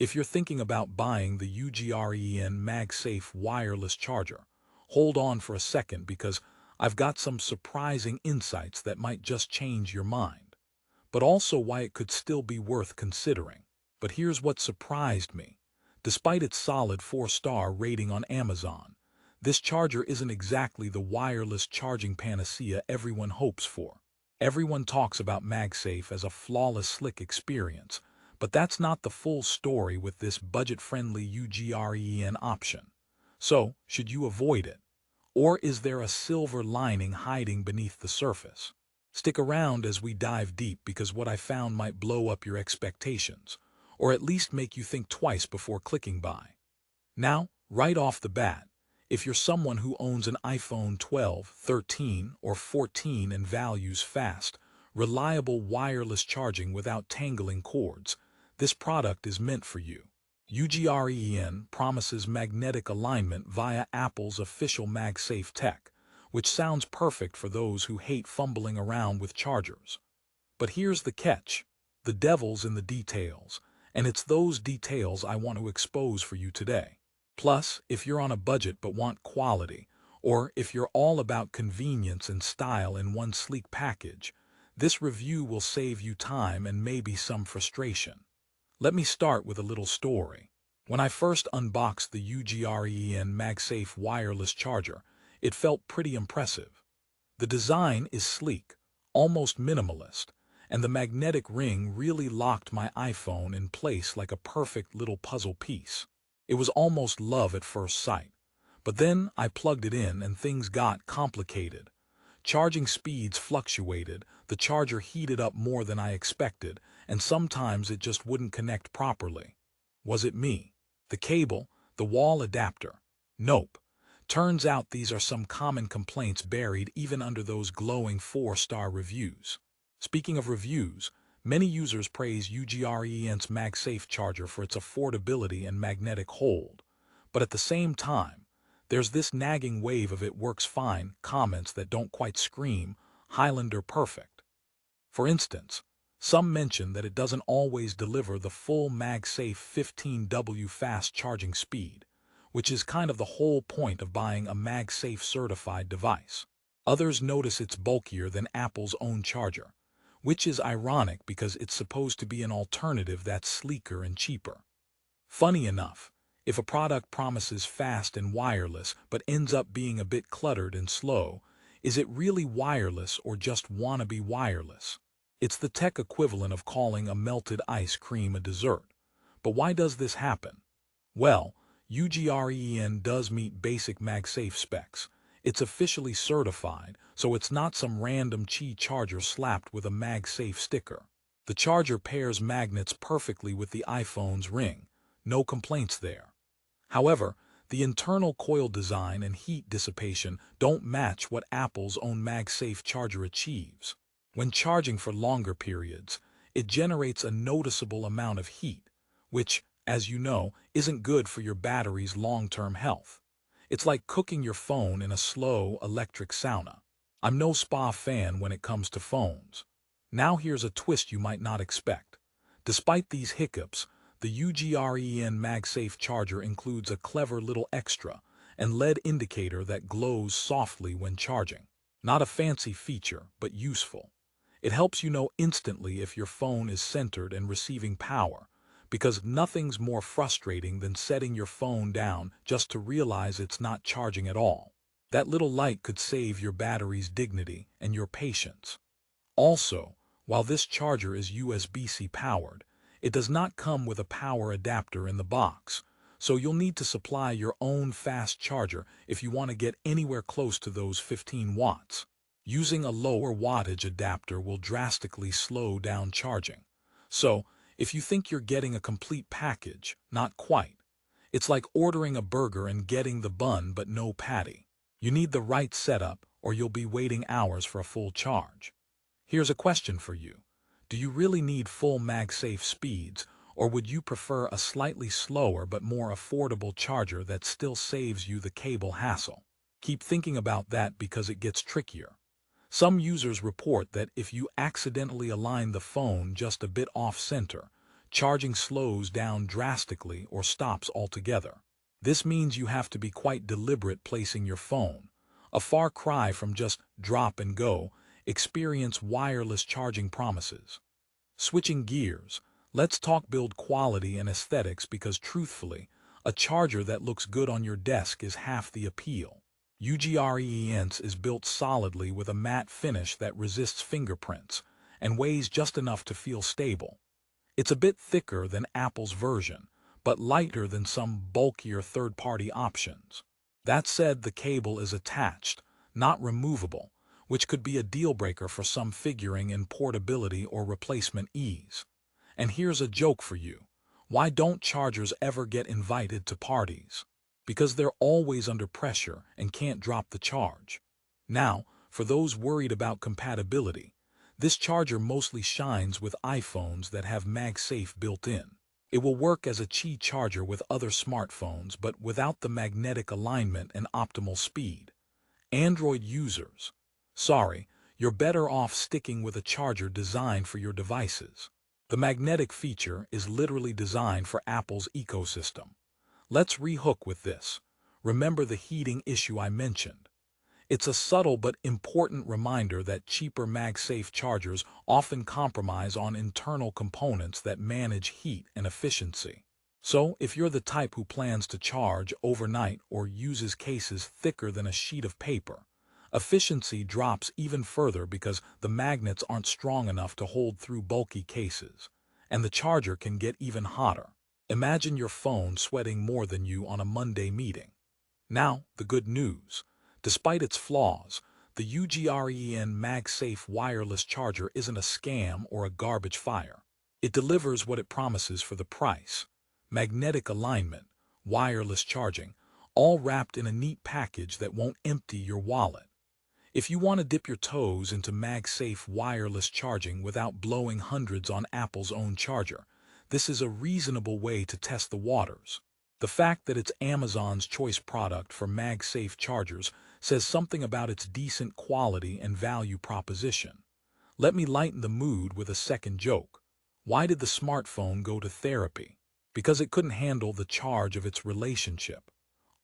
If you're thinking about buying the UGREEN MagSafe Wireless Charger, hold on for a second because I've got some surprising insights that might just change your mind, but also why it could still be worth considering. But here's what surprised me. Despite its solid 4-star rating on Amazon, this charger isn't exactly the wireless charging panacea everyone hopes for. Everyone talks about MagSafe as a flawless, slick experience, but that's not the full story with this budget-friendly UGREN option. So, should you avoid it? Or is there a silver lining hiding beneath the surface? Stick around as we dive deep because what I found might blow up your expectations, or at least make you think twice before clicking buy. Now, right off the bat, if you're someone who owns an iPhone 12, 13, or 14 and values fast, reliable wireless charging without tangling cords, this product is meant for you. UGREN promises magnetic alignment via Apple's official MagSafe tech, which sounds perfect for those who hate fumbling around with chargers. But here's the catch. The devil's in the details, and it's those details I want to expose for you today. Plus, if you're on a budget but want quality, or if you're all about convenience and style in one sleek package, this review will save you time and maybe some frustration. Let me start with a little story. When I first unboxed the UGREN MagSafe Wireless Charger, it felt pretty impressive. The design is sleek, almost minimalist, and the magnetic ring really locked my iPhone in place like a perfect little puzzle piece. It was almost love at first sight. But then I plugged it in and things got complicated. Charging speeds fluctuated, the charger heated up more than I expected, and sometimes it just wouldn't connect properly. Was it me? The cable? The wall adapter? Nope. Turns out these are some common complaints buried even under those glowing 4-star reviews. Speaking of reviews, many users praise UGREN's MagSafe charger for its affordability and magnetic hold. But at the same time, there's this nagging wave of "it works fine" comments that don't quite scream Highlander perfect. For instance, some mention that it doesn't always deliver the full MagSafe 15W fast charging speed, which is kind of the whole point of buying a MagSafe certified device. Others notice it's bulkier than Apple's own charger, which is ironic because it's supposed to be an alternative that's sleeker and cheaper. Funny enough, if a product promises fast and wireless but ends up being a bit cluttered and slow, is it really wireless or just wannabe wireless? It's the tech equivalent of calling a melted ice cream a dessert. But why does this happen? Well, UGREN does meet basic MagSafe specs. It's officially certified, so it's not some random Qi charger slapped with a MagSafe sticker. The charger pairs magnets perfectly with the iPhone's ring. No complaints there. However, the internal coil design and heat dissipation don't match what Apple's own MagSafe charger achieves. When charging for longer periods, it generates a noticeable amount of heat, which, as you know, isn't good for your battery's long-term health. It's like cooking your phone in a slow electric sauna. I'm no spa fan when it comes to phones. Now here's a twist you might not expect. Despite these hiccups, the UGREN MagSafe charger includes a clever little extra, an LED indicator that glows softly when charging. Not a fancy feature, but useful. It helps you know instantly if your phone is centered and receiving power, because nothing's more frustrating than setting your phone down just to realize it's not charging at all. That little light could save your battery's dignity and your patience. Also, while this charger is USB-C powered, it does not come with a power adapter in the box, so you'll need to supply your own fast charger if you want to get anywhere close to those 15 watts. Using a lower wattage adapter will drastically slow down charging. So, if you think you're getting a complete package, not quite. It's like ordering a burger and getting the bun but no patty. You need the right setup or you'll be waiting hours for a full charge. Here's a question for you. Do you really need full MagSafe speeds, or would you prefer a slightly slower but more affordable charger that still saves you the cable hassle? Keep thinking about that because it gets trickier. Some users report that if you accidentally align the phone just a bit off-center, charging slows down drastically or stops altogether. This means you have to be quite deliberate placing your phone. A far cry from just drop and go, experience wireless charging promises. Switching gears, let's talk build quality and aesthetics because truthfully, a charger that looks good on your desk is half the appeal. UGREEN is built solidly with a matte finish that resists fingerprints and weighs just enough to feel stable. It's a bit thicker than Apple's version, but lighter than some bulkier third-party options. That said, the cable is attached, not removable, which could be a deal-breaker for some figuring in portability or replacement ease. And here's a joke for you. Why don't chargers ever get invited to parties? Because they're always under pressure and can't drop the charge. Now, for those worried about compatibility, this charger mostly shines with iPhones that have MagSafe built in. It will work as a Qi charger with other smartphones, but without the magnetic alignment and optimal speed. Android users, sorry, you're better off sticking with a charger designed for your devices. The magnetic feature is literally designed for Apple's ecosystem. Let's rehook with this. Remember the heating issue I mentioned. It's a subtle but important reminder that cheaper MagSafe chargers often compromise on internal components that manage heat and efficiency. So, if you're the type who plans to charge overnight or uses cases thicker than a sheet of paper, efficiency drops even further because the magnets aren't strong enough to hold through bulky cases, and the charger can get even hotter. Imagine your phone sweating more than you on a Monday meeting. Now, the good news. Despite its flaws, the UGREEN MagSafe Wireless Charger isn't a scam or a garbage fire. It delivers what it promises for the price. Magnetic alignment, wireless charging, all wrapped in a neat package that won't empty your wallet. If you want to dip your toes into MagSafe wireless charging without blowing hundreds on Apple's own charger, this is a reasonable way to test the waters. The fact that it's Amazon's choice product for MagSafe chargers says something about its decent quality and value proposition. Let me lighten the mood with a second joke. Why did the smartphone go to therapy? Because it couldn't handle the charge of its relationship.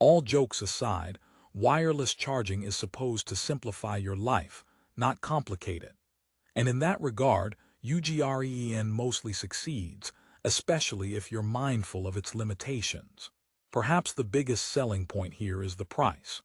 All jokes aside, wireless charging is supposed to simplify your life, not complicate it. And in that regard, UGREEN mostly succeeds, especially if you're mindful of its limitations. Perhaps the biggest selling point here is the price.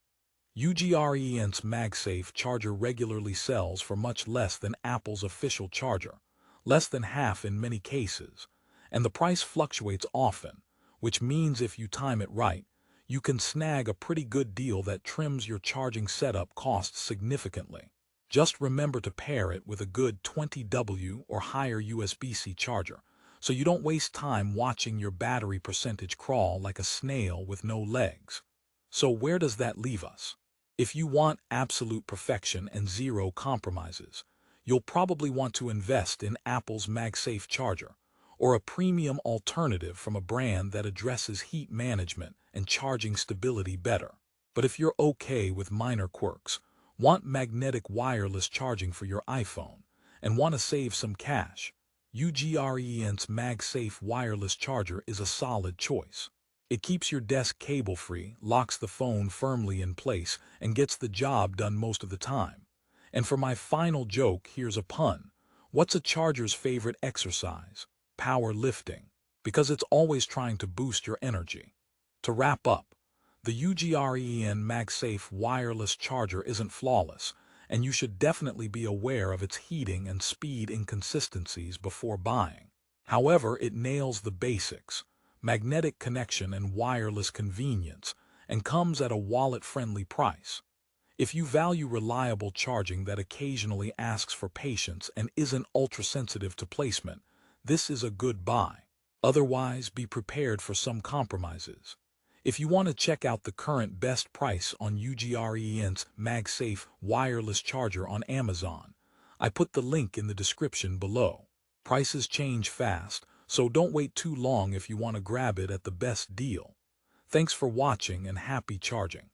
UGREEN's MagSafe charger regularly sells for much less than Apple's official charger, less than half in many cases, and the price fluctuates often, which means if you time it right, you can snag a pretty good deal that trims your charging setup costs significantly. Just remember to pair it with a good 20W or higher USB-C charger, so you don't waste time watching your battery percentage crawl like a snail with no legs. So where does that leave us? If you want absolute perfection and zero compromises, you'll probably want to invest in Apple's MagSafe charger, or a premium alternative from a brand that addresses heat management and charging stability better. But if you're okay with minor quirks, want magnetic wireless charging for your iPhone, and want to save some cash, UGREEN's MagSafe wireless charger is a solid choice. It keeps your desk cable-free, locks the phone firmly in place, and gets the job done most of the time. And for my final joke, here's a pun. What's a charger's favorite exercise? Power lifting. Because it's always trying to boost your energy. To wrap up, the UGREEN MagSafe wireless charger isn't flawless, and you should definitely be aware of its heating and speed inconsistencies before buying. However, it nails the basics, magnetic connection and wireless convenience, and comes at a wallet-friendly price. If you value reliable charging that occasionally asks for patience and isn't ultra-sensitive to placement, this is a good buy. Otherwise, be prepared for some compromises. If you want to check out the current best price on UGREEN's MagSafe wireless charger on Amazon, I put the link in the description below. Prices change fast, so don't wait too long if you want to grab it at the best deal. Thanks for watching and happy charging.